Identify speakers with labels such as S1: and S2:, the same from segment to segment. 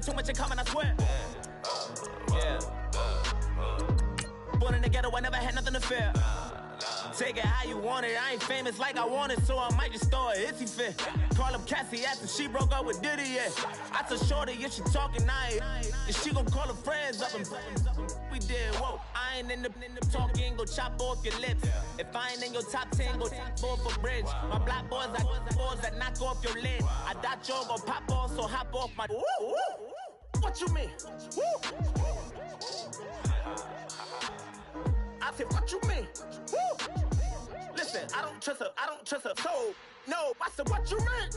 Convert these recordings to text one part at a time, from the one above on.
S1: got too much in common, I swear. Yeah. Born in the ghetto, I never had nothing to fear. Take it how you want it. I ain't famous like I want it, so I might just throw a hissy fit. Call up Cassie after she broke up with Diddy, yeah. I told Shorty if she talking, and she gon' call her friends up and we did, whoa. I ain't in the talking, go chop off your lips. If I ain't in your top 10, go top 4 for bridge. My black boys, I boys that knock off your lid. I doubt you're gon' pop off, so hop off my. What you mean? I said, what you mean? Listen, I don't trust her, so no. I said, what you mean?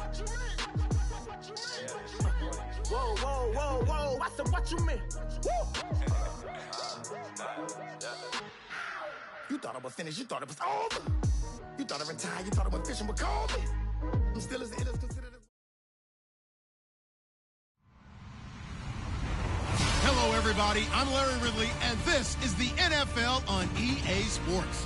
S1: Whoa. I said, what you mean? You thought I was finished, you thought it was over. You thought I retired, you thought I went fishing with Kobe. I'm still as ill as considered.
S2: Hello, everybody. I'm Larry Ridley, and this is the NFL on EA Sports.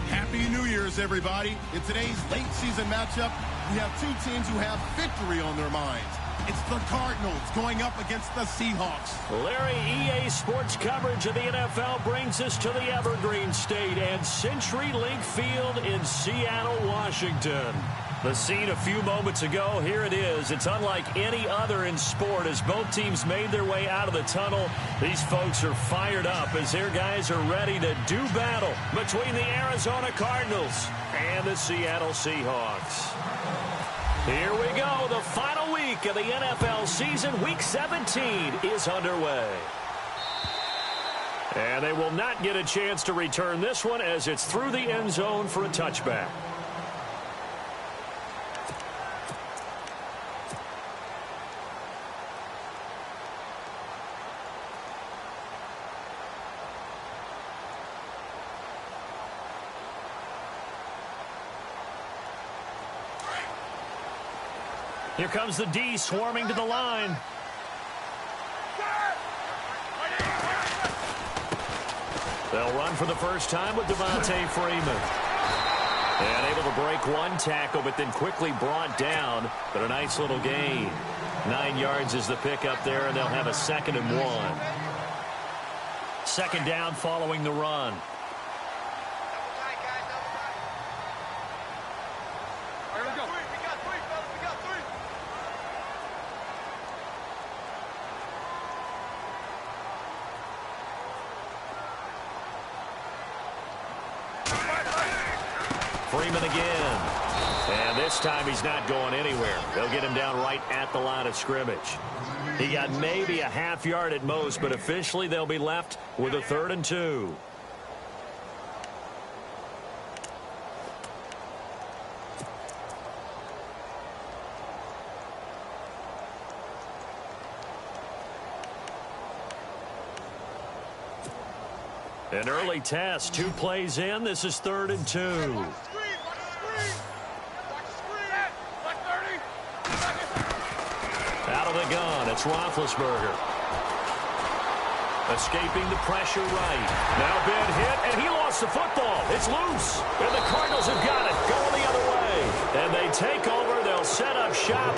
S2: Happy New Year's, everybody. In today's late season matchup, we have two teams who have victory on their minds. It's the Cardinals going up against the Seahawks.
S3: Larry, EA Sports coverage of the NFL brings us to the Evergreen State and CenturyLink Field in Seattle, Washington. The scene a few moments ago, here it is. It's unlike any other in sport as both teams made their way out of the tunnel. These folks are fired up as their guys are ready to do battle between the Arizona Cardinals and the Seattle Seahawks. Here we go. The final week of the NFL season, Week 17, is underway. And they will not get a chance to return this one as it's through the end zone for a touchback. Here comes the D swarming to the line. They'll run for the first time with Devontae Freeman. And able to break one tackle, but then quickly brought down. But a nice little gain. 9 yards is the pickup there, and they'll have a 2nd and 1. Second down following the run. Freeman again. And this time he's not going anywhere. They'll get him down right at the line of scrimmage. He got maybe a half yard at most, but officially they'll be left with a 3rd and 2. An early test, 2 plays in. This is 3rd and 2. Out of the gun, it's Roethlisberger. Escaping the pressure right. Now Ben hit, and he lost the football. It's loose, and the Cardinals have got it going the other way. And they take over. They'll set up shop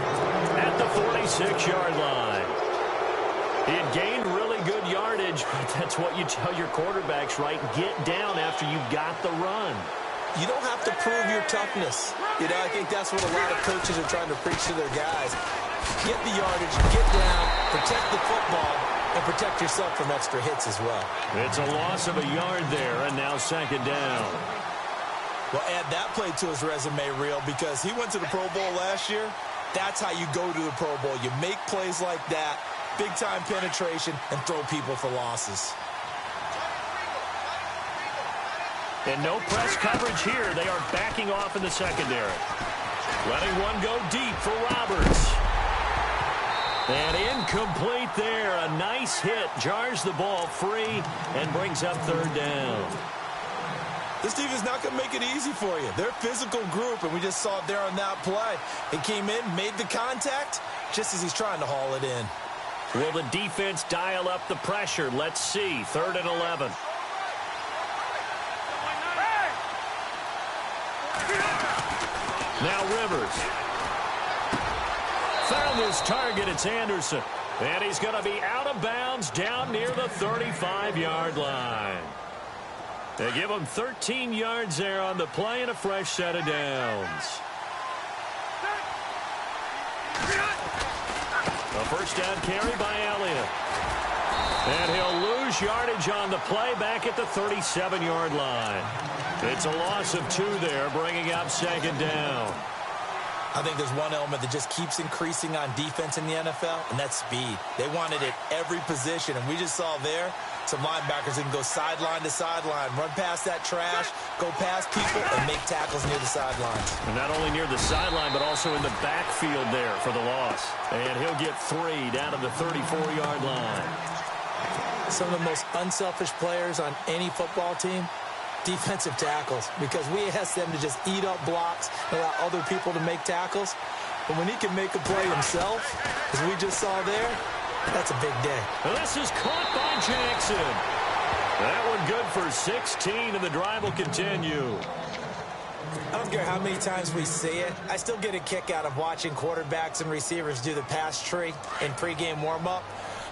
S3: at the 46-yard line. He had gained really good yardage, but that's what you tell your quarterbacks, right? Get down after you got the run.
S4: You don't have to prove your toughness. You know, I think that's what a lot of coaches are trying to preach to their guys. Get the yardage, get down, protect the football, and protect yourself from extra hits as well.
S3: It's a loss of a yard there, and now 2nd down.
S4: Well, add that play to his resume reel because he went to the Pro Bowl last year. That's how you go to the Pro Bowl. You make plays like that, big-time penetration, and throw people for losses.
S3: And no press coverage here. They are backing off in the secondary. Letting one go deep for Roberts. And incomplete there. A nice hit. Jars the ball free and brings up 3rd down.
S4: This team is not going to make it easy for you. They're a physical group, and we just saw it there on that play. He came in, made the contact, just as he's trying to haul it in.
S3: Will the defense dial up the pressure? Let's see. 3rd and 11. Now Rivers. found this target. It's Anderson. And he's going to be out of bounds down near the 35-yard line. They give him 13 yards there on the play and a fresh set of downs. A first down carry by Elliott. And he'll lose yardage on the play back at the 37-yard line. It's a loss of 2 there, bringing up second down.
S4: I think there's one element that just keeps increasing on defense in the NFL, and that's speed. They want it at every position, and we just saw there some linebackers that can go sideline to sideline, run past that trash, go past people, and make tackles near the sidelines.
S3: And not only near the sideline, but also in the backfield there for the loss. And he'll get 3 down to the 34-yard line.
S4: Some of the most unselfish players on any football team, defensive tackles, because we ask them to just eat up blocks and allow other people to make tackles. But when he can make a play himself, as we just saw there, that's a big day.
S3: And this is caught by Jackson. That one good for 16, and the drive will continue.
S4: I don't care how many times we see it. I still get a kick out of watching quarterbacks and receivers do the pass tree in pregame warm-up.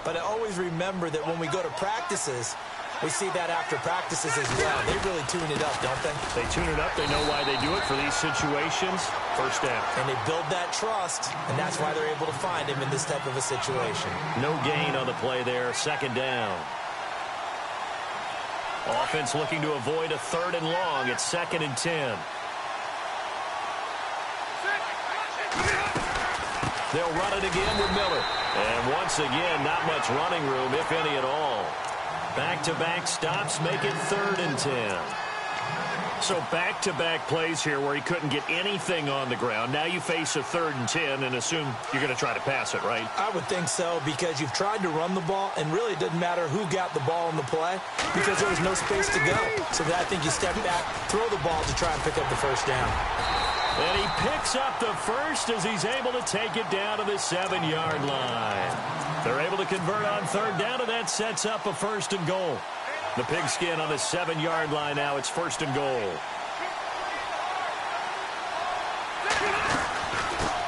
S4: But I always remember that when we go to practices, we see that after practices as well. They really tune it up, don't they?
S3: They tune it up. They know why they do it for these situations. First down.
S4: And they build that trust, and that's why they're able to find him in this type of a situation.
S3: No gain on the play there. Second down. Offense looking to avoid a 3rd and long. It's 2nd and 10. They'll run it again with Miller. And once again, not much running room, if any at all. Back-to-back stops make it 3rd and 10. So back-to-back plays here where he couldn't get anything on the ground. Now you face a 3rd and 10 and assume you're going to try to pass it, right?
S4: I would think so, because you've tried to run the ball, and really it doesn't matter who got the ball in the play because there was no space to go. So I think you step back, throw the ball to try and pick up the first down.
S3: And he picks up the first as he's able to take it down to the 7-yard line. They're able to convert on 3rd down, and that sets up a 1st and goal. The pigskin on the 7-yard line now. It's 1st and goal.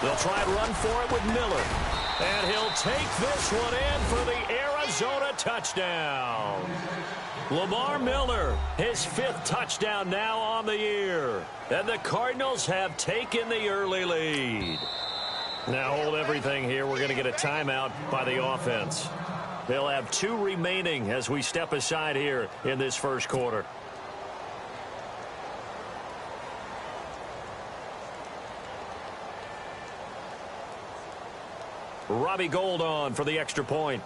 S3: They'll try and run for it with Miller. And he'll take this one in for the Arizona touchdown. Lamar Miller, his 5th touchdown now on the year. And the Cardinals have taken the early lead. Now hold everything here. We're going to get a timeout by the offense. They'll have 2 remaining as we step aside here in this first quarter. Robbie Gould on for the extra point.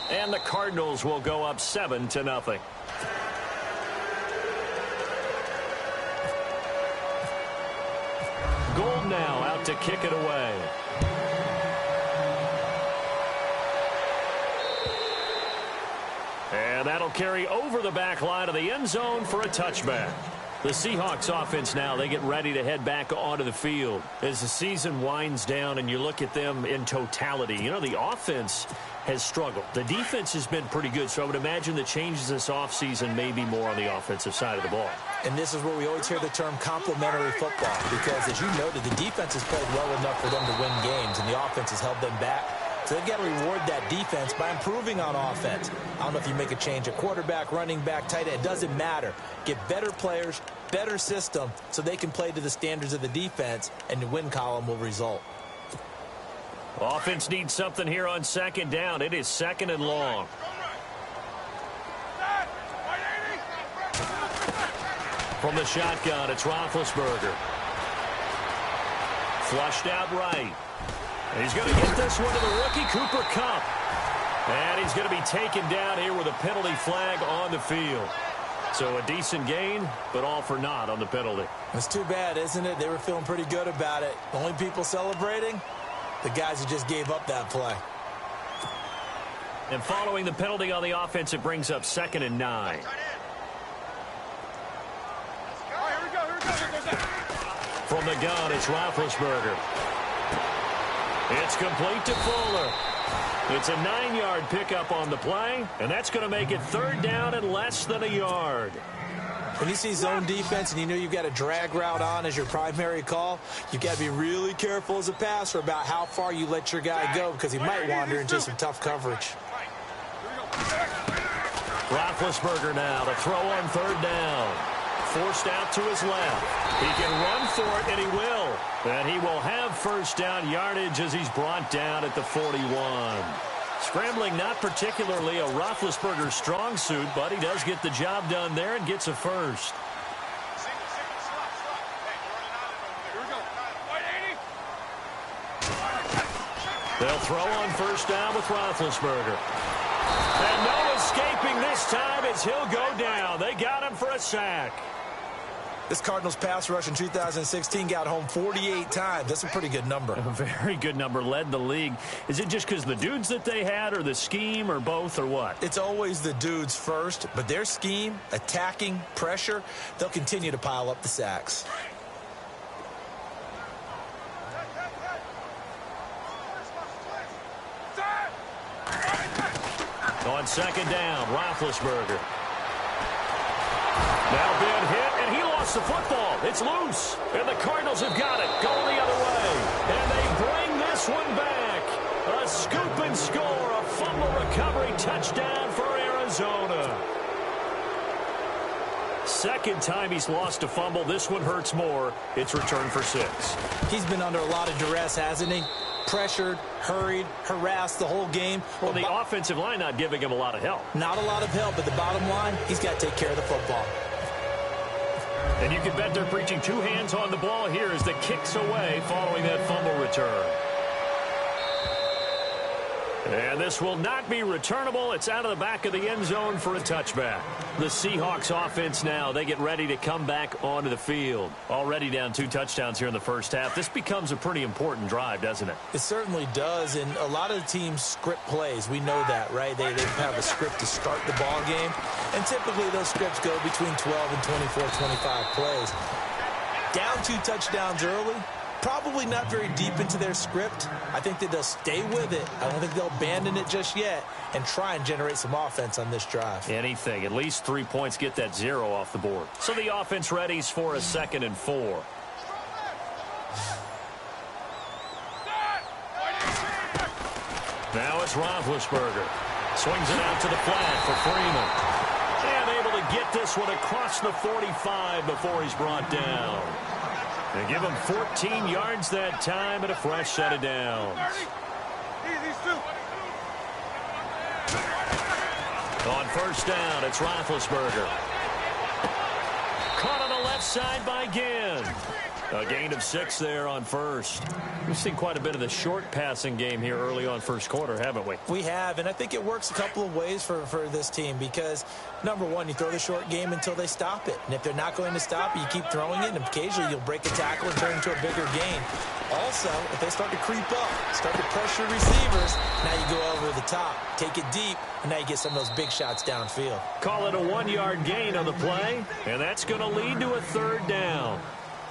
S3: And the Cardinals will go up 7-0. Gould now out to kick it away. And that'll carry over the back line of the end zone for a touchback. The Seahawks offense now, they get ready to head back onto the field. As the season winds down and you look at them in totality, you know, the offense has struggled. The defense has been pretty good, so I would imagine the changes this offseason may be more on the offensive side of the ball.
S4: And this is where we always hear the term complementary football, because as you noted, the defense has played well enough for them to win games, and the offense has held them back. So they've got to reward that defense by improving on offense. I don't know if you make a change at quarterback, running back, tight end. It doesn't matter. Get better players, better system, so they can play to the standards of the defense, and the win column will result.
S3: Offense needs something here on 2nd down. It is 2nd and long. From the shotgun, it's Roethlisberger. Flushed out right. He's going to get this one to the rookie, Cooper Kupp. And he's going to be taken down here with a penalty flag on the field. So a decent gain, but all for naught on the penalty.
S4: It's too bad, isn't it? They were feeling pretty good about it. The only people celebrating, the guys who just gave up that play.
S3: And following the penalty on the offense, it brings up 2nd and 9. From the gun, it's Roethlisberger. It's complete to Fuller. It's a 9-yard pickup on the play, and that's going to make it 3rd down and less than a yard.
S4: When you see zone defense and you know you've got a drag route on as your primary call, you've got to be really careful as a passer about how far you let your guy go because he might wander into some tough coverage.
S3: Roethlisberger now to throw on third down. Forced out to his left. He can run for it, and he will. And he will have first down yardage as he's brought down at the 41. Scrambling not particularly a Roethlisberger strong suit, but he does get the job done there and gets a first. They'll throw on first down with Roethlisberger. And no escaping this time as he'll go down. They got him for a sack.
S4: This Cardinals pass rush in 2016 got home 48 times. That's a pretty good number.
S3: A very good number, led the league. Is it just because the dudes that they had or the scheme or both or what?
S4: It's always the dudes first, but their scheme, attacking, pressure, they'll continue to pile up the sacks.
S3: On second down, Roethlisberger. Now been hit, and he lost the football. It's loose, and the Cardinals have got it. Going the other way, and they bring this one back. A scoop and score, a fumble recovery touchdown for Arizona. Second time he's lost a fumble. This one hurts more. It's returned for 6.
S4: He's been under a lot of duress, hasn't he? Pressured, hurried, harassed the whole game.
S3: Well, the offensive line not giving him a lot of help.
S4: Not a lot of help, but the bottom line, he's got to take care of the football.
S3: And you can bet they're preaching 2 hands on the ball here as the kicks away following that fumble return. And this will not be returnable. It's out of the back of the end zone for a touchback. The Seahawks offense now, they get ready to come back onto the field. Already down 2 touchdowns here in the first half. This becomes a pretty important drive, doesn't it?
S4: It certainly does, and a lot of the teams script plays. We know that, right? They have a script to start the ball game, and typically those scripts go between 12 and 24, 25 plays. Down 2 touchdowns early. Probably not very deep into their script. I think that they'll stay with it. I don't think they'll abandon it just yet and try and generate some offense on this drive.
S3: Anything. At least 3 points, get that 0 off the board. So the offense readies for a 2nd and 4. Now it's Roethlisberger. Swings it out to the flat for Freeman. And able to get this one across the 45 before he's brought down. They give him 14 yards that time and a fresh set of downs. On first down, it's Roethlisberger. Caught on the left side by Ginn. A gain of 6 there on first. We've seen quite a bit of the short passing game here early on first quarter, haven't we?
S4: We have, and I think it works a couple of ways for this team because, number one, you throw the short game until they stop it. And if they're not going to stop it, you keep throwing it, and occasionally you'll break a tackle and turn it into a bigger gain. Also, if they start to creep up, start to pressure receivers, now you go over the top, take it deep, and now you get some of those big shots downfield.
S3: Call it a 1-yard gain on the play, and that's going to lead to a 3rd down.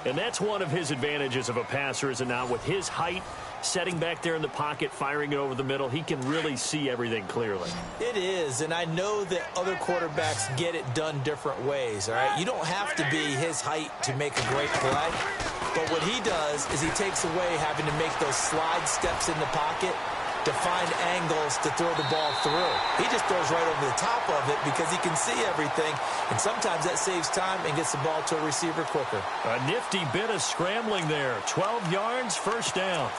S3: And that's one of his advantages of a passer, is it not? With his height, setting back there in the pocket, firing it over the middle, he can really see everything clearly.
S4: It is, and I know that other quarterbacks get it done different ways, all right? You don't have to be his height to make a great play, but what he does is he takes away having to make those slide steps in the pocket to find angles to throw the ball through. He just throws right over the top of it because he can see everything, and sometimes that saves time and gets the ball to a receiver quicker.
S3: A nifty bit of scrambling there. 12 yards, first down.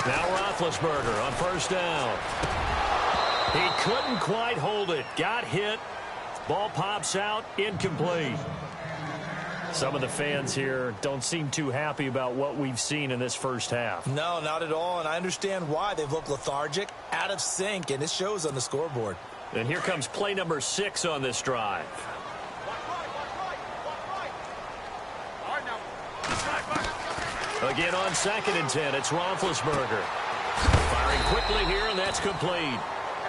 S3: Now Roethlisberger on first down. He couldn't quite hold it. Got hit. Ball pops out. Incomplete. Some of the fans here don't seem too happy about what we've seen in this first half.
S4: No, not at all, and I understand why. They've looked lethargic, out of sync, and it shows on the scoreboard.
S3: And here comes play number 6 on this drive. Again on 2nd and 10, it's Roethlisberger. Firing quickly here, and that's complete.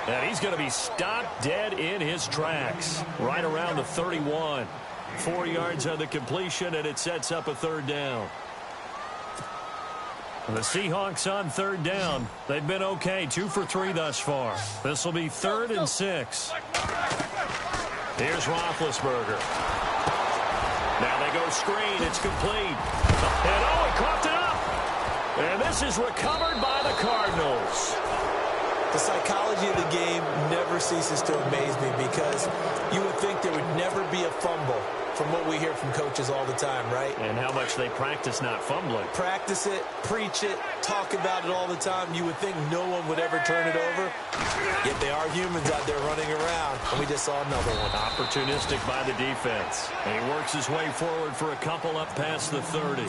S3: And he's going to be stopped dead in his tracks right around the 31. 4 yards on the completion, and it sets up a third down. The Seahawks on third down. They've been okay, 2 for 3 thus far. This will be 3rd and 6. Here's Roethlisberger. Now they go screen. It's complete. And he coughed it up. And this is recovered by the Cardinals.
S4: The psychology of the game never ceases to amaze me because you would think there would never be a fumble from what we hear from coaches all the time, right?
S3: And how much they practice not fumbling.
S4: Practice it, preach it, talk about it all the time. You would think no one would ever turn it over. Yet they are humans out there running around, and we just saw another one.
S3: Opportunistic by the defense. And he works his way forward for a couple up past the 30.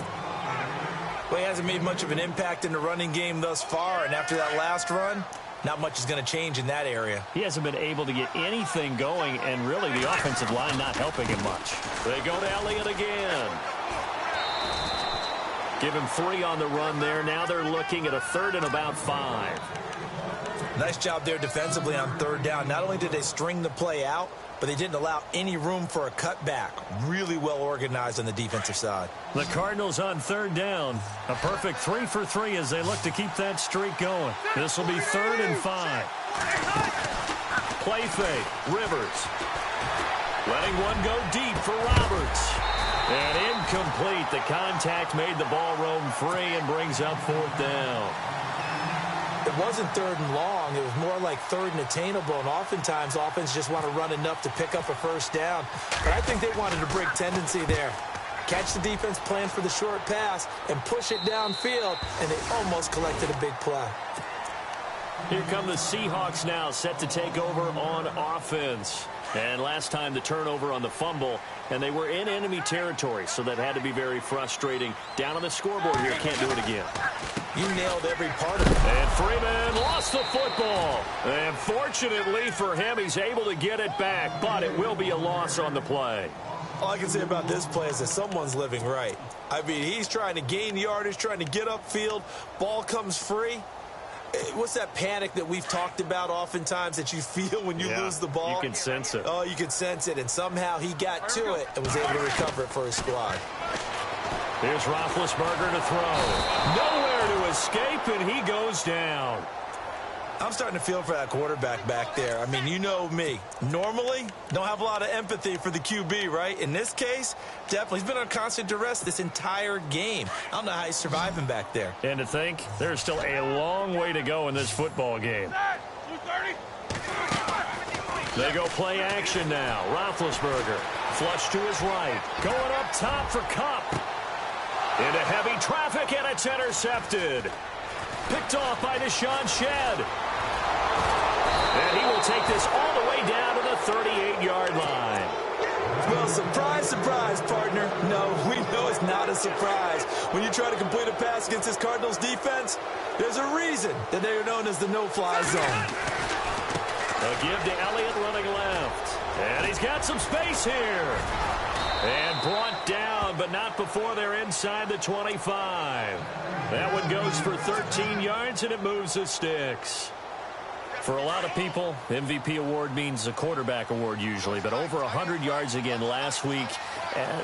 S4: Well, he hasn't made much of an impact in the running game thus far, and after that last run, not much is going to change in that area.
S3: He hasn't been able to get anything going, and really the offensive line not helping him much. They go to Elliott again. Give him 3 on the run there. Now they're looking at a 3rd and about 5.
S4: Nice job there defensively on third down. Not only did they string the play out, but they didn't allow any room for a cutback. Really well organized on the defensive side.
S3: The Cardinals on third down. A perfect 3 for 3 as they look to keep that streak going. This will be 3rd and 5. Play fake. Rivers. Letting one go deep for Roberts. And incomplete. The contact made the ball roam free and brings up 4th down.
S4: It wasn't 3rd and long. It was more like 3rd and attainable, and oftentimes offense just want to run enough to pick up a first down. But I think they wanted a break tendency there. Catch the defense, plan for the short pass, and push it downfield, and they almost collected a big play.
S3: Here come the Seahawks now, set to take over on offense. And last time the turnover on the fumble, and they were in enemy territory, so that had to be very frustrating. Down on the scoreboard here, can't do it again.
S4: You nailed every part of it.
S3: And Freeman lost the football. And fortunately for him, he's able to get it back, but it will be a loss on the play.
S4: All I can say about this play is that someone's living right. I mean, he's trying to gain yardage, trying to get upfield. Ball comes free. What's that panic that we've talked about oftentimes that you feel when you lose the ball?
S3: You can sense it.
S4: Oh, you can sense it. And somehow he got to it and was able to recover it for his squad.
S3: Here's Roethlisberger to throw. Nowhere to escape, and he goes down.
S4: I'm starting to feel for that quarterback back there. I mean, you know me. Normally, don't have a lot of empathy for the QB, right? In this case, definitely. He's been on constant duress this entire game. I don't know how he's surviving back there.
S3: And to think, there's still a long way to go in this football game. They go play action now. Roethlisberger, flush to his right. Going up top for Kupp. Into heavy traffic, and it's intercepted. Picked off by Deshaun Shedd. And he will take this all the way down to the 38-yard line.
S4: Well, surprise, surprise, partner. No, we know it's not a surprise. When you try to complete a pass against this Cardinals defense, there's a reason that they are known as the no-fly zone.
S3: A give to Elliott running left. And he's got some space here. And brought down, but not before they're inside the 25. That one goes for 13 yards, and it moves the sticks. For a lot of people, MVP award means a quarterback award usually, but over 100 yards again last week.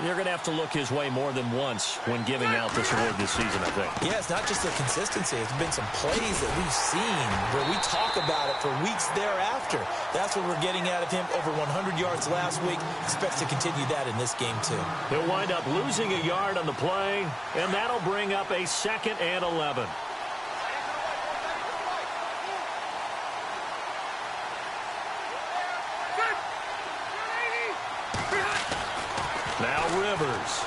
S3: They're going to have to look his way more than once when giving out this award this season, I think.
S4: Yeah, it's not just the consistency. It's been some plays that we've seen where we talk about it for weeks thereafter. That's what we're getting out of him. Over 100 yards last week. Expects to continue that in this game, too.
S3: He'll wind up losing a yard on the play, and that'll bring up a 2nd and 11. Now Rivers.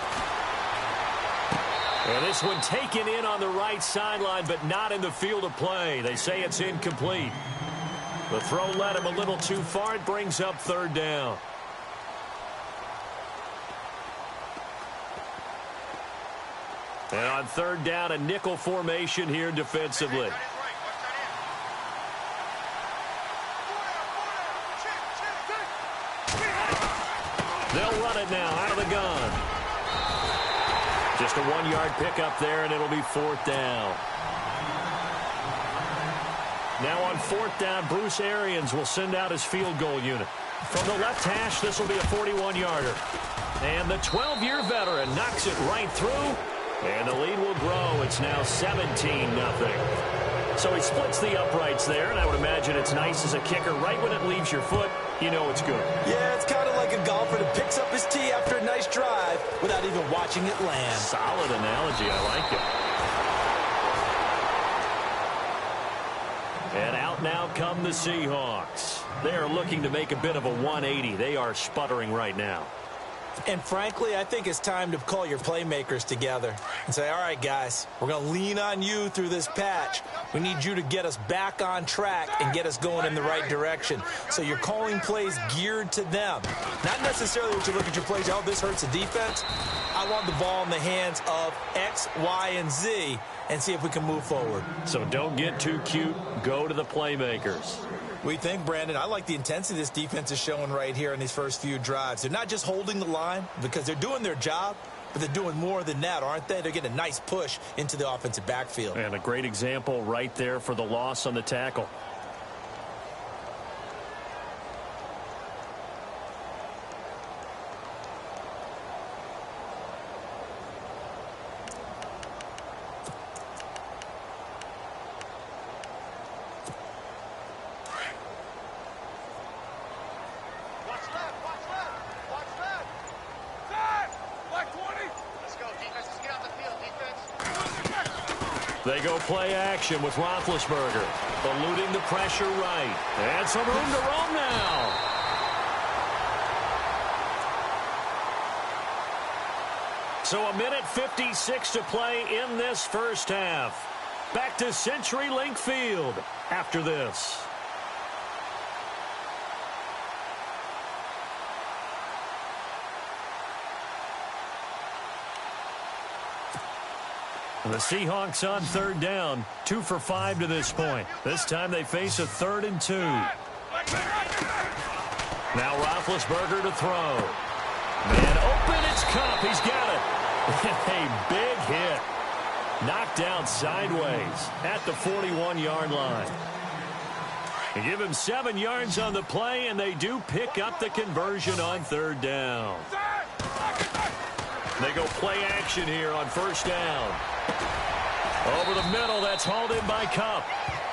S3: And this one taken in on the right sideline, but not in the field of play. They say it's incomplete. The throw led him a little too far. It brings up 3rd down. And on 3rd down, a nickel formation here defensively. They'll run it now out of the gun. Just a 1-yard pickup there, and it'll be 4th down. Now on 4th down, Bruce Arians will send out his field goal unit. From the left hash, this will be a 41-yarder. And the 12-year veteran knocks it right through. And the lead will grow. It's now 17-0. So he splits the uprights there, and I would imagine it's nice as a kicker. Right when it leaves your foot, you know it's good.
S4: Yeah, it's kind of like a golfer that picks up his tee after a nice drive without even watching it land.
S3: Solid analogy. I like it. And out now come the Seahawks. They are looking to make a bit of a 180. They are sputtering right now.
S4: And frankly, I think it's time to call your playmakers together and say, all right, guys, we're going to lean on you through this patch. We need you to get us back on track and get us going in the right direction. So you're calling plays geared to them. Not necessarily what you look at your plays, oh, this hurts the defense. I want the ball in the hands of X, Y, and Z and see if we can move forward.
S3: So don't get too cute. Go to the playmakers.
S4: We think, Brandon, I like the intensity this defense is showing right here in these first few drives. They're not just holding the line because they're doing their job, but they're doing more than that, aren't they? They're getting a nice push into the offensive backfield.
S3: And a great example right there for the loss on the tackle. They go play action with Roethlisberger, eluding the pressure right. And some room to roam now. So a minute 56 to play in this first half. Back to CenturyLink Field after this. The Seahawks on third down, 2 for 5 to this point. This time they face a 3rd and 2. Now Roethlisberger to throw. Man open, it's Kupp. He's got it. A big hit. Knocked out sideways at the 41-yard line. They give him 7 yards on the play, and they do pick up the conversion on third down. They go play action here on first down. Over the middle, that's hauled in by Kupp.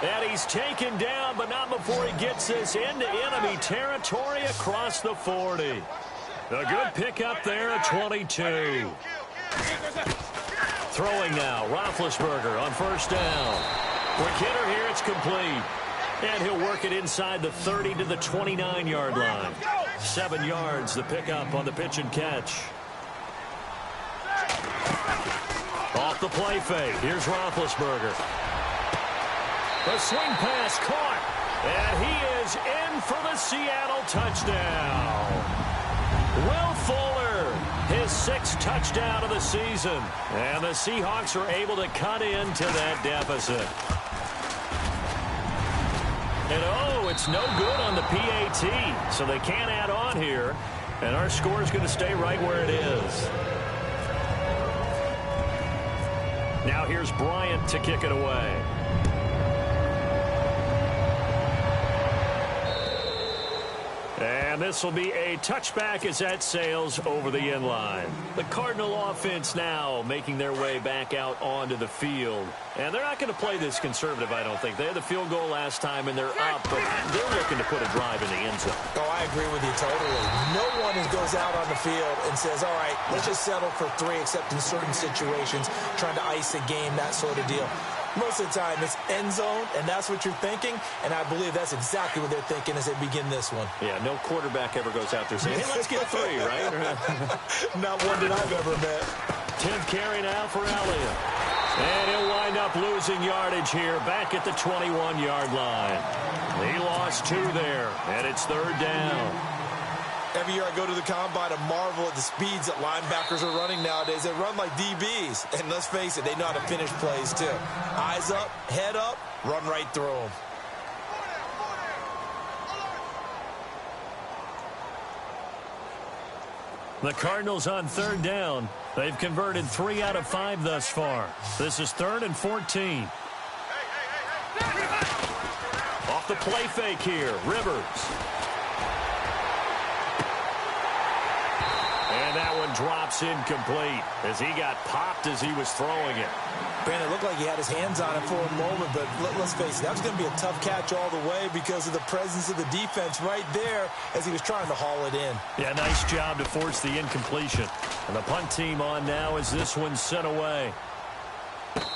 S3: And he's taken down, but not before he gets this into enemy territory across the 40. A good pickup there at 22. Throwing now, Roethlisberger on first down. Quick hitter here, it's complete. And he'll work it inside the 30 to the 29-yard line. 7 yards, the pickup on the pitch and catch. Off the play fake. Here's Roethlisberger. The swing pass caught. And he is in for the Seattle touchdown. Will Fuller, his 6th touchdown of the season. And the Seahawks are able to cut into that deficit. And oh, it's no good on the PAT. So they can't add on here. And our score is going to stay right where it is. Now here's Bryant to kick it away. And this will be a touchback as that sails over the end line. The Cardinal offense now making their way back out onto the field. And they're not going to play this conservative, I don't think. They had the field goal last time, and they're up, but they're looking to put a drive in the end zone.
S4: Oh, I agree with you totally. No one goes out on the field and says, all right, let's just settle for 3, except in certain situations, trying to ice a game, that sort of deal. Most of the time, it's end zone, and that's what you're thinking, and I believe that's exactly what they're thinking as they begin this one.
S3: Yeah, no quarterback ever goes out there saying, hey, let's get 3, right?
S4: Not one that I've ever met.
S3: 10th carry now for Elliott. And he'll wind up losing yardage here back at the 21-yard line. He lost 2 there, and it's third down.
S4: Every year I go to the combine and marvel at the speeds that linebackers are running nowadays. They run like DBs. And let's face it, they know how to finish plays too. Eyes up, head up, run right through them.
S3: The Cardinals on third down. They've converted 3 out of 5 thus far. This is 3rd and 14. Off the play fake here, Rivers. And And that one drops incomplete as he got popped as he was throwing it.
S4: Brandon, it looked like he had his hands on it for a moment, but let's face it, that was going to be a tough catch all the way because of the presence of the defense right there as he was trying to haul it in.
S3: Yeah, nice job to force the incompletion. And the punt team on now as this one's sent away.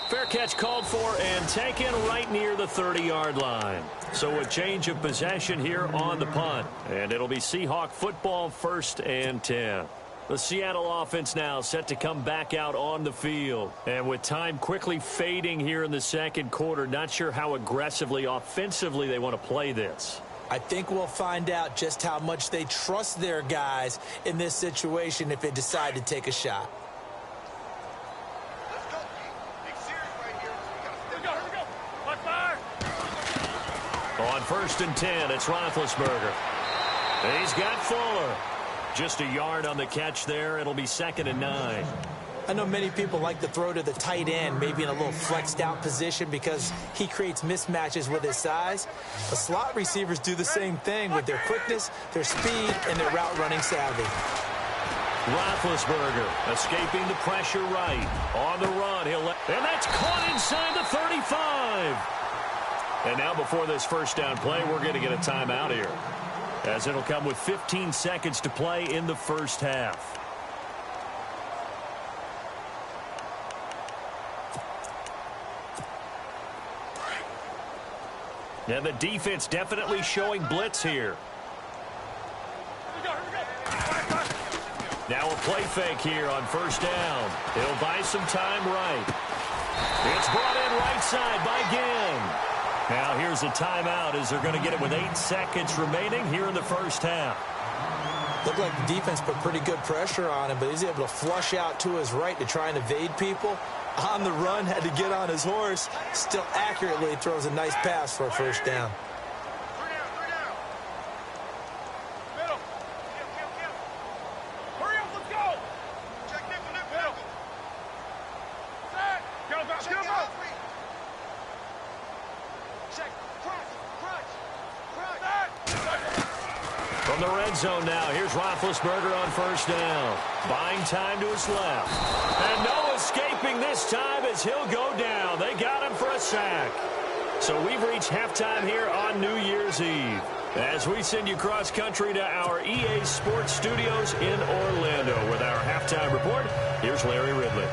S3: Fair catch called for and taken right near the 30-yard line. So a change of possession here on the punt. And it'll be Seahawk football 1st and 10. The Seattle offense now set to come back out on the field. And with time quickly fading here in the second quarter, not sure how aggressively, offensively they want to play this.
S4: I think we'll find out just how much they trust their guys in this situation if they decide to take a shot.
S3: On 1st and 10, it's Roethlisberger. He's got Fuller. Just a yard on the catch there. It'll be 2nd and 9.
S4: I know many people like to throw to the tight end, maybe in a little flexed out position because he creates mismatches with his size. The slot receivers do the same thing with their quickness, their speed, and their route running savvy.
S3: Roethlisberger escaping the pressure right. On the run, and that's caught inside the 35. And now before this first down play, we're going to get a timeout here, as it'll come with 15 seconds to play in the first half. And the defense definitely showing blitz here. Now a play fake here on 1st down. He'll buy some time right. It's brought in right side by Ginn. Now here's a timeout as they're going to get it with 8 seconds remaining here in the first half.
S4: Looked like the defense put pretty good pressure on him, but he's able to flush out to his right to try and evade people. On the run, had to get on his horse. Still accurately throws a nice pass for a 1st down.
S3: From the red zone now, here's Roethlisberger on 1st down. Buying time to his left. And no escaping this time as he'll go down. They got him for a sack. So we've reached halftime here on New Year's Eve. As we send you cross-country to our EA Sports Studios in Orlando with our halftime report, here's Larry Ridley.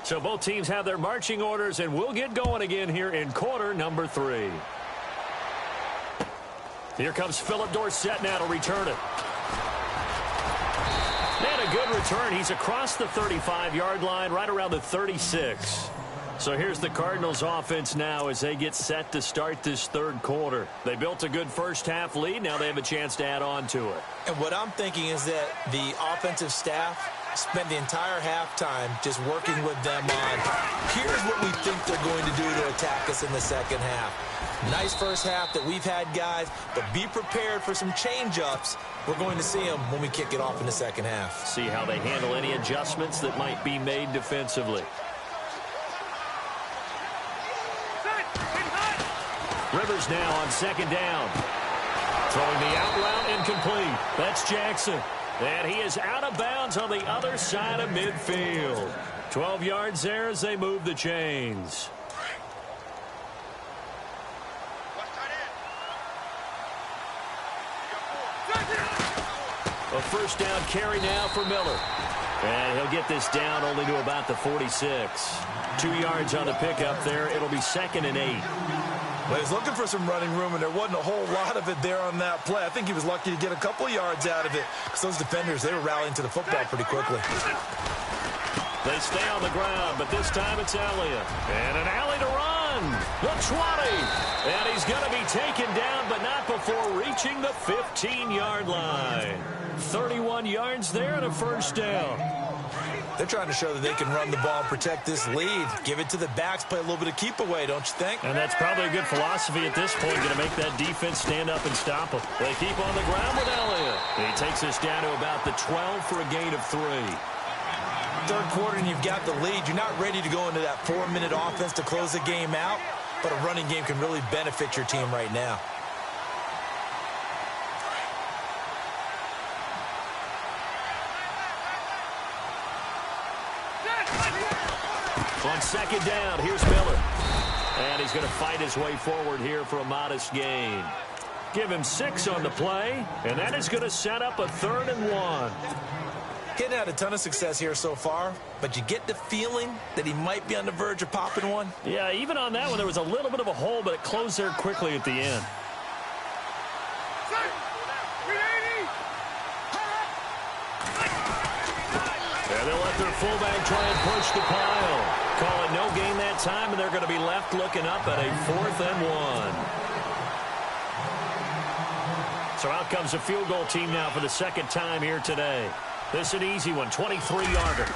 S3: So both teams have their marching orders, and we'll get going again here in quarter number 3. Here comes Philip Dorsett now to return it. And a good return. He's across the 35-yard line, right around the 36. So here's the Cardinals offense now as they get set to start this third quarter. They built a good first half lead. Now they have a chance to add on to it.
S4: And what I'm thinking is that the offensive staff spent the entire halftime just working with them on, here's what we think they're going to do to attack us in the second half. Nice first half that we've had, guys, but be prepared for some change-ups. We're going to see them when we kick it off in the second half.
S3: See how they handle any adjustments that might be made defensively. Rivers now on 2nd down. Throwing the out route incomplete. That's Jackson. And he is out of bounds on the other side of midfield. 12 yards there as they move the chains. A 1st down carry now for Miller. And he'll get this down only to about the 46. 2 yards on the pickup there. It'll be 2nd and 8.
S4: Well, he's looking for some running room, and there wasn't a whole lot of it there on that play. I think he was lucky to get a couple yards out of it because those defenders, they were rallying to the football pretty quickly.
S3: They stay on the ground, but this time it's Elliott. And an alley to run. the 20. And he's going to be taken down, but not before reaching the 15-yard line. 31 yards there and a first down.
S4: They're trying to show that they can run the ball and protect this lead. Give it to the backs, play a little bit of keep away, don't you think?
S3: And that's probably a good philosophy at this point, going to make that defense stand up and stop them. They keep on the ground with Elliott. He takes us down to about the 12 for a gain of 3.
S4: Third quarter and you've got the lead. You're not ready to go into that 4-minute offense to close the game out, but a running game can really benefit your team right now.
S3: On second down, here's Miller. And he's going to fight his way forward here for a modest gain. Give him 6 on the play, and that is going to set up a 3rd and 1.
S4: He hadn't had a ton of success here so far, but you get the feeling that he might be on the verge of popping one.
S3: Yeah, even on that one, there was a little bit of a hole, but it closed there quickly at the end. And they'll let their fullback try and push the pile. Call it no gain that time, and they're going to be left looking up at a 4th and 1. So out comes a field goal team now for the second time here today. This is an easy one, 23-yarder.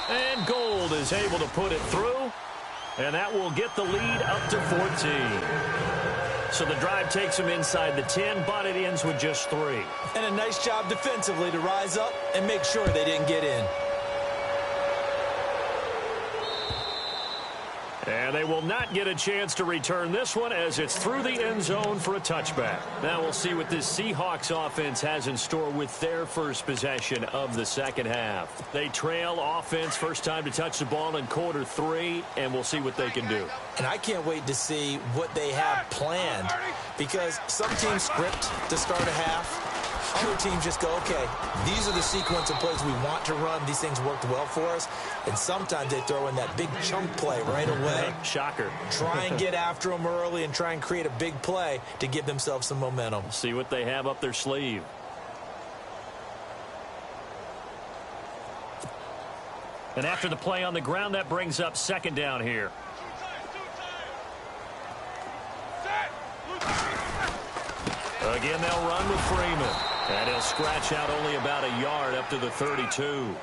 S3: And Gold is able to put it through, and that will get the lead up to 14. So the drive takes them inside the 10, but it ends with just 3.
S4: And a nice job defensively to rise up and make sure they didn't get in.
S3: And they will not get a chance to return this one as it's through the end zone for a touchback. Now we'll see what this Seahawks offense has in store with their first possession of the second half. They trail offense, first time to touch the ball in quarter 3, and we'll see what they can do.
S4: And I can't wait to see what they have planned, because some teams script to start a half. Other teams just go, okay, these are the sequence of plays we want to run. These things worked well for us. And sometimes they throw in that big chunk play right away.
S3: Shocker.
S4: Try and get after them early and try and create a big play to give themselves some momentum.
S3: See what they have up their sleeve. And after the play on the ground, that brings up second down here. Again, they'll run with Freeman. And he'll scratch out only about a yard up to the 32.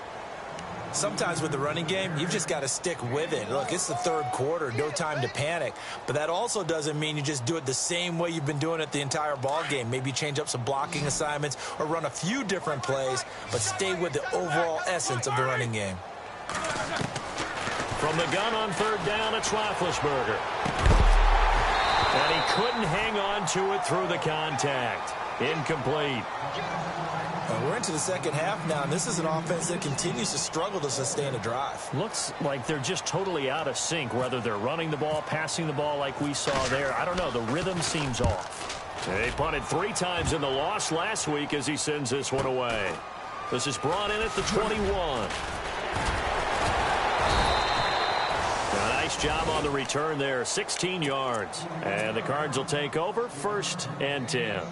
S4: Sometimes with the running game, you've just got to stick with it. Look, it's the third quarter, no time to panic. But that also doesn't mean you just do it the same way you've been doing it the entire ball game. Maybe change up some blocking assignments or run a few different plays, but stay with the overall essence of the running game.
S3: From the gun on third down, it's Roethlisberger. And he couldn't hang on to it through the contact. Incomplete.
S4: We're into the second half now, and this is an offense that continues to struggle to sustain a drive.
S3: Looks like they're just totally out of sync, whether they're running the ball, passing the ball like we saw there. I don't know. The rhythm seems off. They punted 3 times in the loss last week as he sends this one away. This is brought in at the 21. A nice job on the return there, 16 yards. And the Cards will take over, 1st and 10.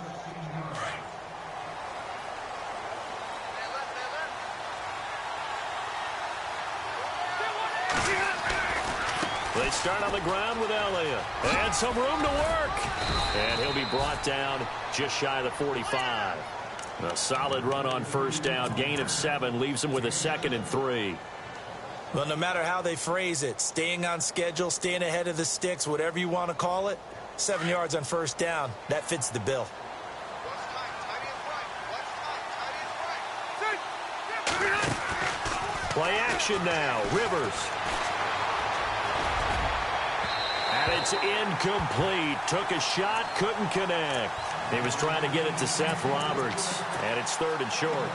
S3: They start on the ground with Elliott. And some room to work. And he'll be brought down just shy of the 45. A solid run on first down. Gain of 7 leaves him with a 2nd and 3.
S4: Well, no matter how they phrase it, staying on schedule, staying ahead of the sticks, whatever you want to call it, 7 yards on first down, that fits the bill.
S3: Play action now. Rivers. And it's incomplete. Took a shot, couldn't connect. He was trying to get it to Seth Roberts. And it's 3rd and short.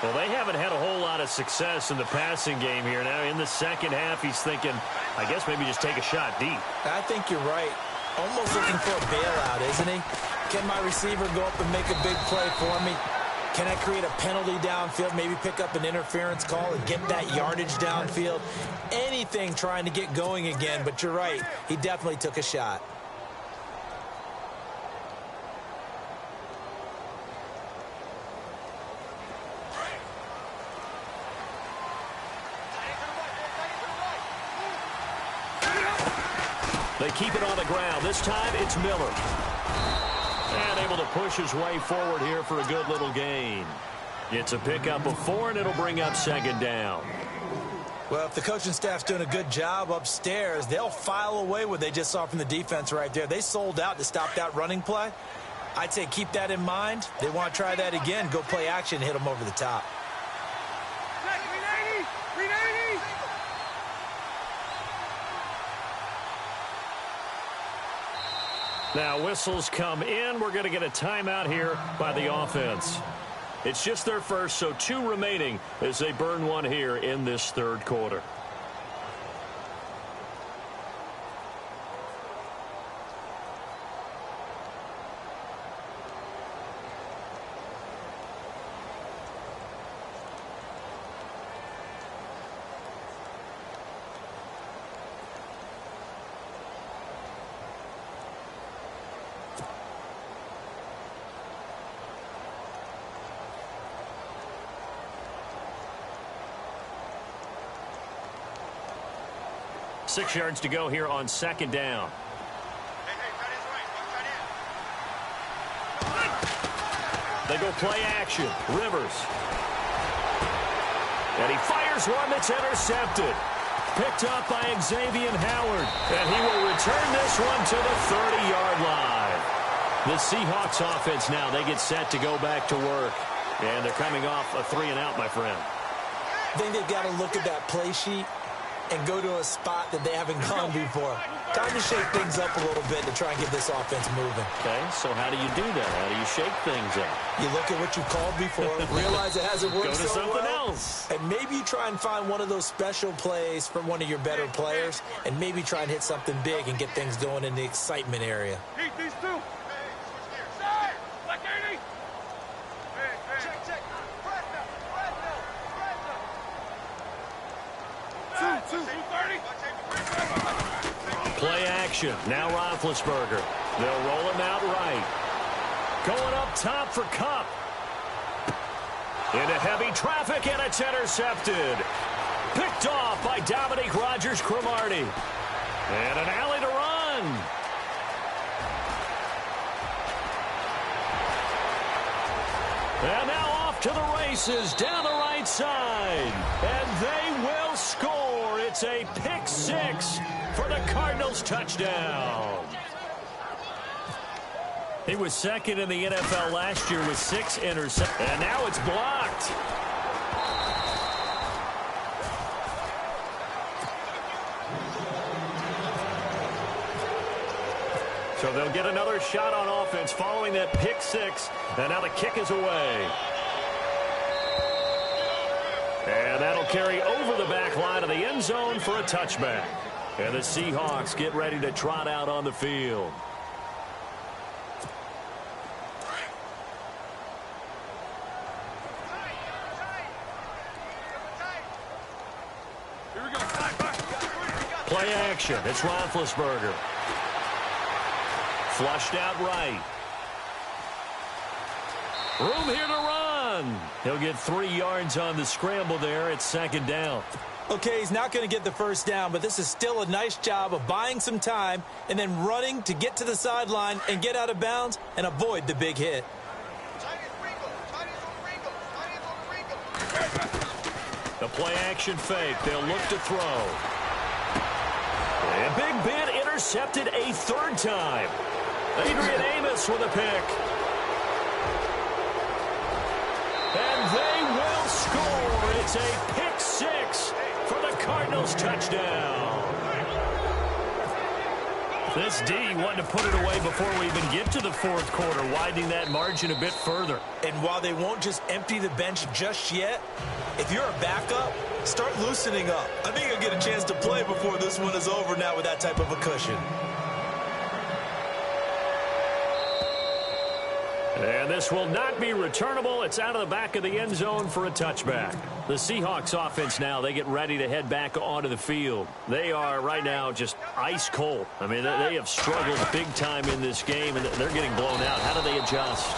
S3: Well, they haven't had a whole lot of success in the passing game here. Now, in the second half, he's thinking, I guess maybe just take a shot deep.
S4: I think you're right. Almost looking for a bailout, isn't he? Can my receiver go up and make a big play for me? Can I create a penalty downfield, maybe pick up an interference call and get that yardage downfield? Anything trying to get going again, but you're right. He definitely took a shot.
S3: They keep it on the ground. This time it's Miller. And able to push his way forward here for a good little gain. It's a pickup of 4, and it'll bring up second down.
S4: Well, if the coaching staff's doing a good job upstairs, they'll file away what they just saw from the defense right there. They sold out to stop that running play. I'd say keep that in mind. They want to try that again. Go play action, hit them over the top.
S3: Now whistles come in. We're going to get a timeout here by the offense. It's just their first, so 2 remaining as they burn one here in this third quarter. Six yards to go here on second down. They go play action. Rivers. And he fires one that's intercepted. Picked up by Xavier Howard. And he will return this one to the 30-yard line. The Seahawks offense now, they get set to go back to work. And they're coming off a 3-and-out, my friend.
S4: I think they've got to look at that play sheet and go to a spot that they haven't gone before. Time to shake things up a little bit to try and get this offense moving.
S3: Okay, so how do you do that? How do you shake things up?
S4: You look at what you called before, realize it hasn't worked
S3: so well. Go to something else.
S4: And maybe you try and find one of those special plays from one of your better players, and maybe try and hit something big and get things going in the excitement area.
S5: Heat these two.
S3: Play action. Now Roethlisberger. They'll roll him out right. Going up top for Kupp. Into heavy traffic, and it's intercepted. Picked off by Dominique Rodgers-Cromartie. And an alley to run. And now off to the races down the right side. And they will score. It's a pick 6 for the Cardinals touchdown. He was second in the NFL last year with 6 interceptions. And now it's blocked. So they'll get another shot on offense following that pick 6. And now the kick is away. And that'll carry over the back line of the end zone for a touchback. And the Seahawks get ready to trot out on the field. Play action. It's Roethlisberger. Flushed out right. Room here to run. He'll get 3 yards on the scramble there. It's second down.
S4: Okay, he's not going to get the first down, but this is still a nice job of buying some time and then running to get to the sideline and get out of bounds and avoid the big hit.
S3: The play action fake. They'll look to throw. And Big Ben intercepted a 3rd time. Adrian Amos with a pick. And they will score. It's a pick 6 for the Cardinals touchdown. This D wanted to put it away before we even get to the 4th quarter, widening that margin a bit further.
S4: And while they won't just empty the bench just yet, if you're a backup, start loosening up. I think you'll get a chance to play before this one is over now with that type of a cushion.
S3: And this will not be returnable. It's out of the back of the end zone for a touchback. The Seahawks offense now, they get ready to head back onto the field. They are right now just ice cold. I mean, they have struggled big time in this game, and they're getting blown out. How do they adjust?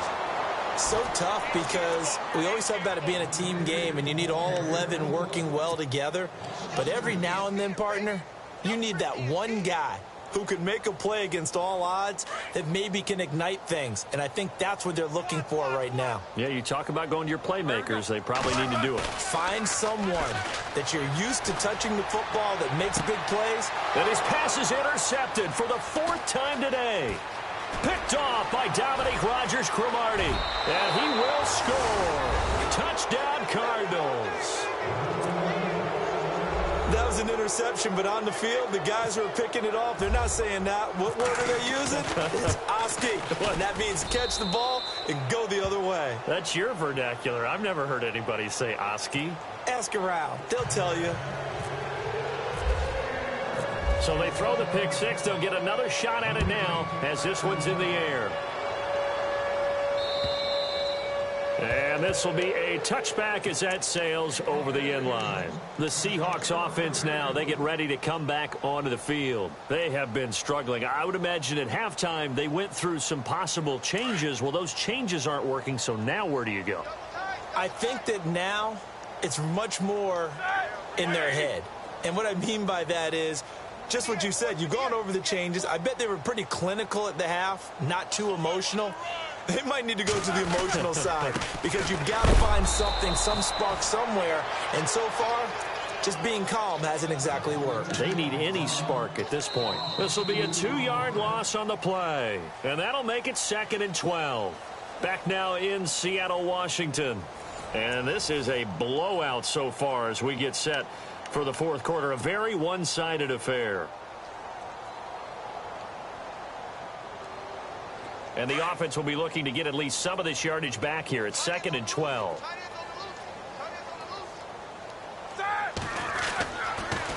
S4: So tough because we always talk about it being a team game, and you need all 11 working well together. But every now and then, partner, you need that one guy who can make a play against all odds that maybe can ignite things. And I think that's what they're looking for right now.
S3: Yeah, you talk about going to your playmakers. They probably need to do it.
S4: Find someone that you're used to touching the football that makes big plays.
S3: And his pass is intercepted for the 4th time today. Picked off by Dominique Rodgers-Cromartie. And he will score. Touchdown, Cardinals.
S4: That was an interception, but on the field, the guys who are picking it off, they're not saying that. What word are they using? It's Oski. And that means catch the ball and go the other way.
S3: That's your vernacular. I've never heard anybody say Oski.
S4: Ask around. They'll tell you.
S3: So they throw the pick six. They'll get another shot at it now as this one's in the air. And this will be a touchback as that sails over the end line. The Seahawks offense now, they get ready to come back onto the field. They have been struggling. I would imagine at halftime they went through some possible changes. Well, those changes aren't working, so now where do you go?
S4: I think that now it's much more in their head. And what I mean by that is just what you said. You've gone over the changes. I bet they were pretty clinical at the half, not too emotional. They might need to go to the emotional side because you've got to find something, some spark somewhere. And so far, just being calm hasn't exactly worked.
S3: They need any spark at this point. This will be a 2-yard loss on the play. And that'll make it 2nd and 12. Back now in Seattle, Washington. And this is a blowout so far as we get set for the 4th quarter. A very one-sided affair. And the offense will be looking to get at least some of this yardage back here. It's 2nd and 12.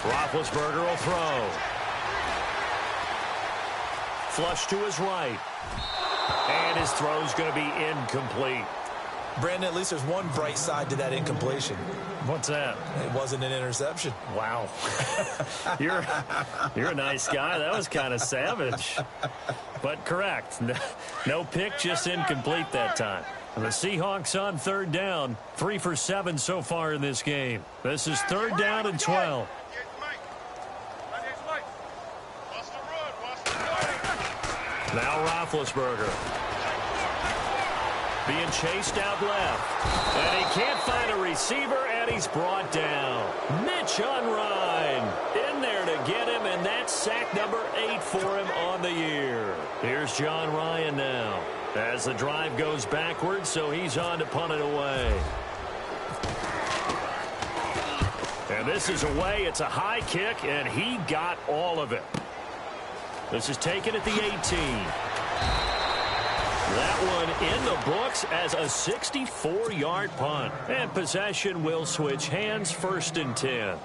S3: Roethlisberger will throw. Flush to his right. And his throw's going to be incomplete.
S4: Brandon, at least there's one bright side to that incompletion.
S3: What's that?
S4: It wasn't an interception.
S3: Wow. You're a nice guy. That was kind of savage. But correct. No pick, just incomplete that time. And the Seahawks on 3rd down. 3 for 7 so far in this game. This is 3rd down and 12. Now Roethlisberger. Being chased out left. And he can't find a receiver, and he's brought down. Mitch Unrein in there to get him, and that's sack number 8 for him on the year. Here's John Ryan now as the drive goes backwards, so he's on to punt it away. And this is away. It's a high kick, and he got all of it. This is taken at the 18. That one in the books as a 64-yard punt. And possession will switch hands, 1st and 10.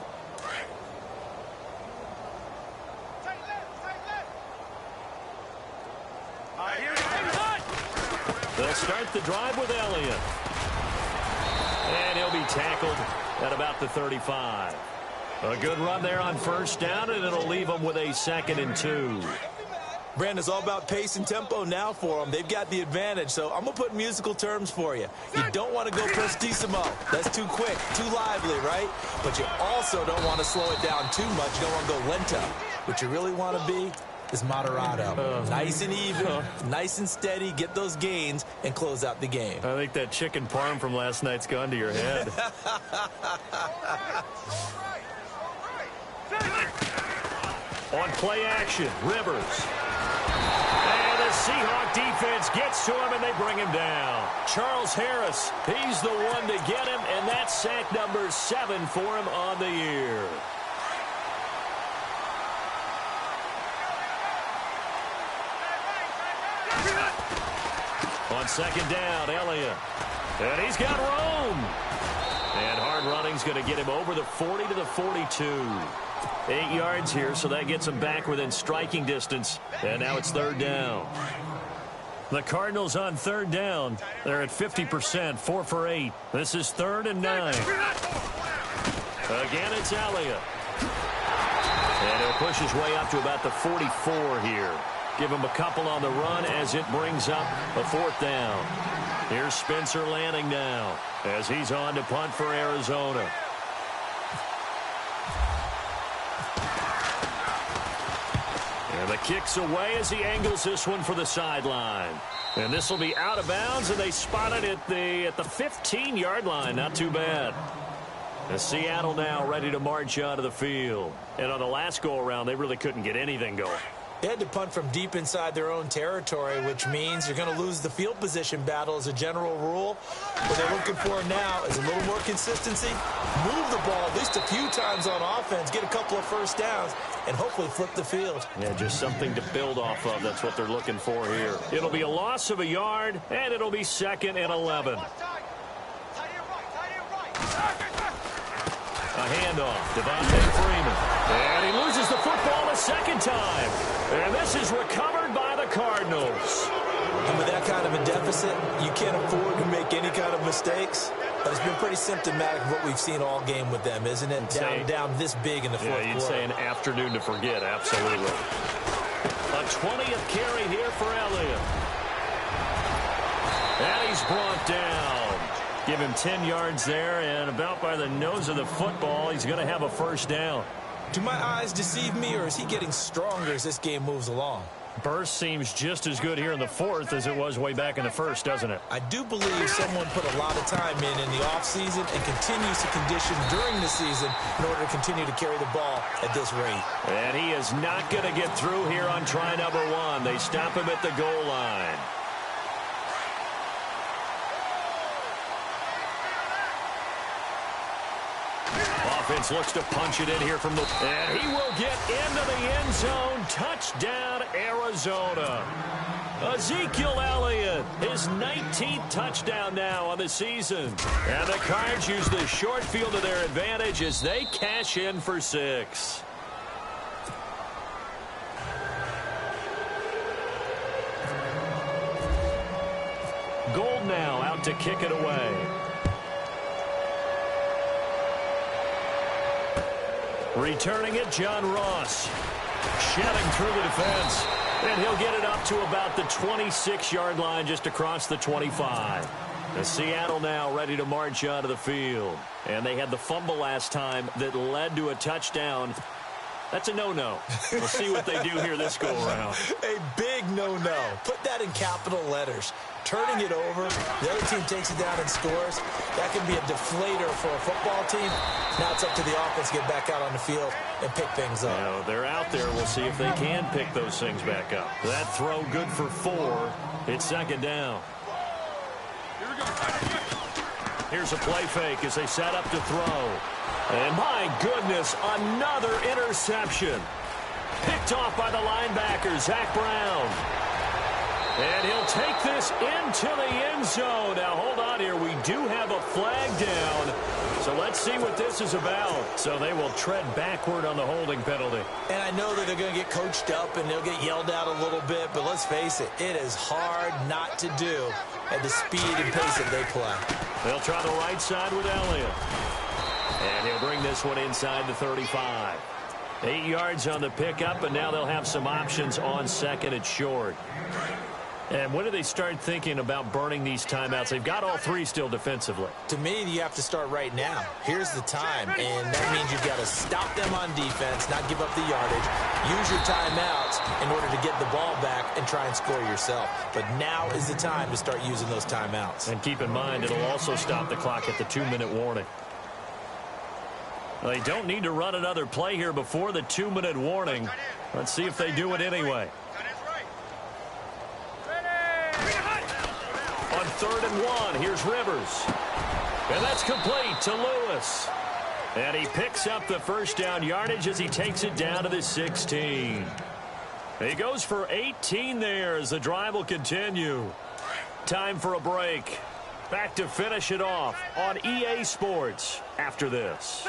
S3: They'll start the drive with Elliott. And he'll be tackled at about the 35. A good run there on 1st down, and it'll leave them with a 2nd and 2.
S4: Brandon, it's all about pace and tempo now for them. They've got the advantage, so I'm going to put musical terms for you. You don't want to go prestissimo. That's too quick, too lively, right? But you also don't want to slow it down too much. You don't want to go lento. What you really want to be is moderato. Nice and even, nice and steady, get those gains, and close out the game.
S3: I think that chicken parm from last night's gone to your head. On play action, Rivers. And the Seahawk defense gets to him, and they bring him down. Charles Harris, he's the one to get him, and that's sack number 7 for him on the year. On 2nd down, Elliott. And he's got room. And hard running's going to get him over the 40 to the 42. 8 yards here, so that gets him back within striking distance. And now it's 3rd down. The Cardinals on 3rd down. They're at 50%, 4 for 8. This is 3rd and 9. Again, it's Elliott. And he'll push his way up to about the 44 here. Give him a couple on the run as it brings up a 4th down. Here's Spencer Lanning now as he's on to punt for Arizona. And And the kick's away as he angles this one for the sideline. And this will be out of bounds, and they spot it at the 15-yard line. Not too bad. And Seattle now ready to march onto the field. And on the last go-around, they really couldn't get anything going.
S4: They had to punt from deep inside their own territory, which means you're going to lose the field position battle as a general rule. What they're looking for now is a little more consistency, move the ball at least a few times on offense, get a couple of first downs, and hopefully flip the field.
S3: Yeah, just something to build off of. That's what they're looking for here. It'll be a loss of a yard, and it'll be 2nd and 11. A handoff, Devontae Freeman. And he loses the football a second time. And this is recovered by the Cardinals.
S4: And with that kind of a deficit, you can't afford to make any kind of mistakes. But it's been pretty symptomatic of what we've seen all game with them, isn't it? Down this big in the fourth quarter.
S3: Yeah, you'd say an afternoon to forget, absolutely. A 20th carry here for Elliott. And he's brought down. Give him 10 yards there, and about by the nose of the football, he's going to have a first down.
S4: Do my eyes deceive me, or is he getting stronger as this game moves along?
S3: Burst seems just as good here in the fourth as it was way back in the first, doesn't it?
S4: I do believe someone put a lot of time in the offseason and continues to condition during the season in order to continue to carry the ball at this rate.
S3: And he is not going to get through here on try number 1. They stop him at the goal line. Offense looks to punch it in here from the... And he will get into the end zone. Touchdown, Arizona. Ezekiel Elliott, his 19th touchdown now on the season. And the Cards use the short field to their advantage as they cash in for 6. Gold now out to kick it away. Returning it, John Ross. Shedding through the defense. And he'll get it up to about the 26-yard line just across the 25. The Seattle now ready to march onto the field. And they had the fumble last time that led to a touchdown. That's a no-no. We'll see what they do here this go-around.
S4: A big no-no. Put that in capital letters. Turning it over, the other team takes it down and scores. That can be a deflator for a football team. Now it's up to the offense to get back out on the field and pick things up.
S3: Now, they're out there. We'll see if they can pick those things back up. That throw good for 4. It's 2nd down. Here's a play fake as they set up to throw. And my goodness, another interception. Picked off by the linebacker, Zach Brown. And he'll take this into the end zone. Now, hold on here. We do have a flag down. So let's see what this is about. So they will tread backward on the holding penalty.
S4: And I know that they're going to get coached up and they'll get yelled at a little bit. But let's face it, it is hard not to do at the speed and pace that they play.
S3: They'll try the right side with Elliott. And he'll bring this one inside the 35. 8 yards on the pickup, and now they'll have some options on 2nd and short. And when do they start thinking about burning these timeouts? They've got all 3 still defensively.
S4: To me, you have to start right now. Here's the time, and that means you've got to stop them on defense, not give up the yardage, use your timeouts in order to get the ball back and try and score yourself. But now is the time to start using those timeouts.
S3: And keep in mind, it'll also stop the clock at the 2-minute warning. They don't need to run another play here before the 2-minute warning. Let's see if they do it anyway. On 3rd and 1, here's Rivers. And that's complete to Lewis. And he picks up the first down yardage as he takes it down to the 16. He goes for 18 there as the drive will continue. Time for a break. Back to finish it off on EA Sports after this.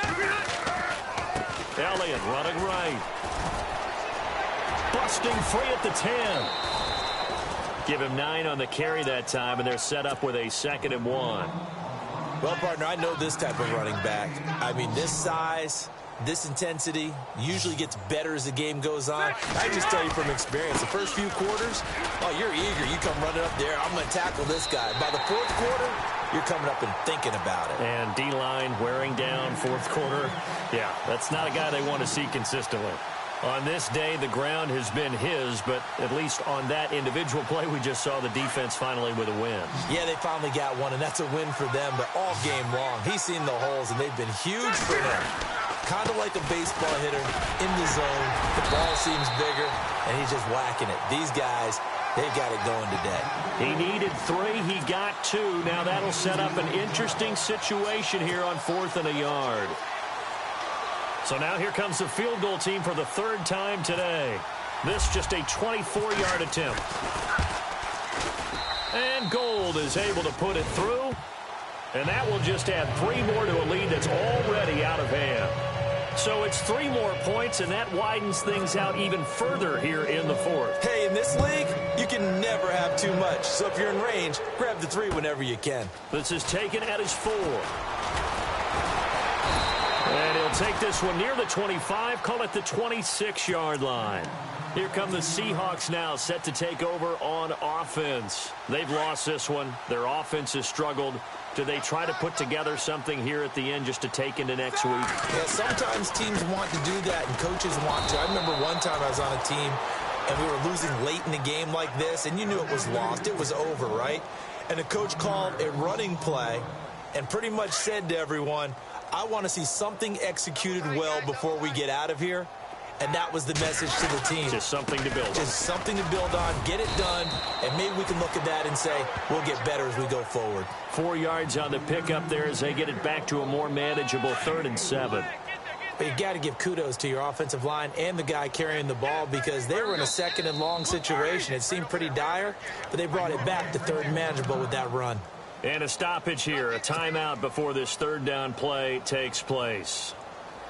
S3: Elliott running right. Busting free at the 10. Give him 9 on the carry that time, and they're set up with a 2nd and 1.
S4: Well, partner, I know this type of running back. I mean, this size, this intensity usually gets better as the game goes on. I just tell you from experience, the first few quarters, oh, you're eager. You come running up there, I'm going to tackle this guy. By the 4th quarter, you're coming up and thinking about it.
S3: And D-line wearing down 4th quarter. Yeah, that's not a guy they want to see consistently. On this day, the ground has been his, but at least on that individual play, we just saw the defense finally with a win.
S4: Yeah, they finally got one, and that's a win for them, but all game long, he's seen the holes, and they've been huge for him. Kind of like a baseball hitter in the zone. The ball seems bigger, and he's just whacking it. These guys, they got it going today.
S3: He needed 3. He got 2. Now that'll set up an interesting situation here on 4th and a yard. So now here comes the field goal team for the 3rd time today. This just a 24-yard attempt. And Gold is able to put it through. And that will just add 3 more to a lead that's already out of hand. So it's 3 more points, and that widens things out even further here in the 4th.
S4: Hey, in this league, you can never have too much. So if you're in range, grab the 3 whenever you can.
S3: This is taken at his 4. And he'll take this one near the 25, call it the 26-yard line. Here come the Seahawks now, set to take over on offense. They've lost this one. Their offense has struggled. Do they try to put together something here at the end just to take into next week?
S4: Yeah, sometimes teams want to do that, and coaches want to. I remember one time I was on a team, and we were losing late in the game like this, and you knew it was lost. It was over, right? And the coach called a running play and pretty much said to everyone, I want to see something executed well before we get out of here. And that was the message to the team.
S3: Just something to build on.
S4: Just something to build on, get it done, and maybe we can look at that and say, we'll get better as we go forward.
S3: 4 yards on the pickup there as they get it back to a more manageable 3rd and 7.
S4: But you got to give kudos to your offensive line and the guy carrying the ball because they were in a 2nd and long situation. It seemed pretty dire, but they brought it back to 3rd and manageable with that run.
S3: And a stoppage here, a timeout before this 3rd down play takes place.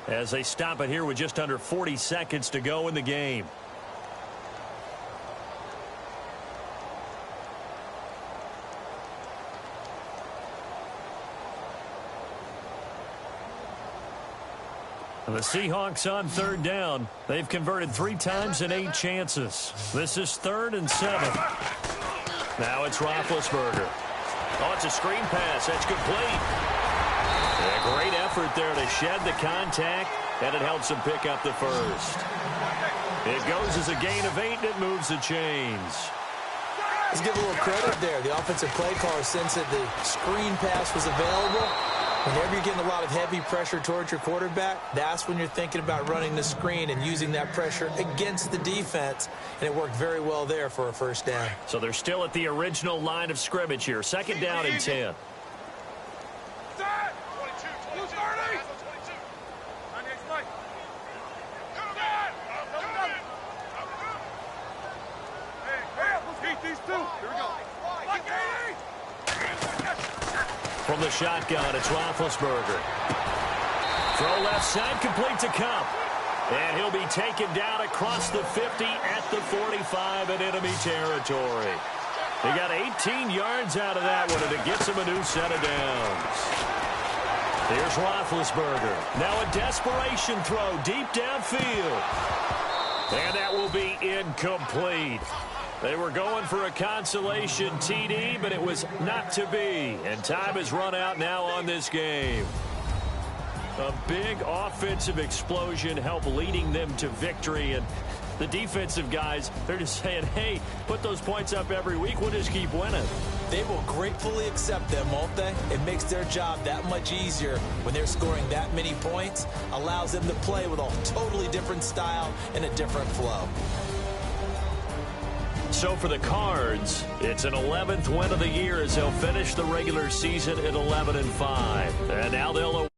S3: As they stop it here with just under 40 seconds to go in the game. And the Seahawks on 3rd down. They've converted 3 times in 8 chances. This is 3rd and 7. Now it's Roethlisberger. Oh, it's a screen pass. That's complete. A great effort there to shed the contact, and it helps him pick up the first. It goes as a gain of 8, and it moves the chains.
S4: Let's give a little credit there. The offensive play caller, since that the screen pass was available, whenever you're getting a lot of heavy pressure towards your quarterback, that's when you're thinking about running the screen and using that pressure against the defense, and it worked very well there for a first down.
S3: So they're still at the original line of scrimmage here. 2nd down and 10. From the shotgun, it's Roethlisberger. Throw left side, complete to Cup. And he'll be taken down across the 50 at the 45 in enemy territory. He got 18 yards out of that one, and it gets him a new set of downs. Here's Roethlisberger. Now a desperation throw deep downfield. And that will be incomplete. They were going for a consolation TD, but it was not to be. And time has run out now on this game. A big offensive explosion helped leading them to victory. And the defensive guys, they're just saying, hey, put those points up every week. We'll just keep winning.
S4: They will gratefully accept them, won't they? It makes their job that much easier when they're scoring that many points. Allows them to play with a totally different style and a different flow.
S3: So for the Cards, it's an 11th win of the year as they'll finish the regular season at 11-5. And now they'll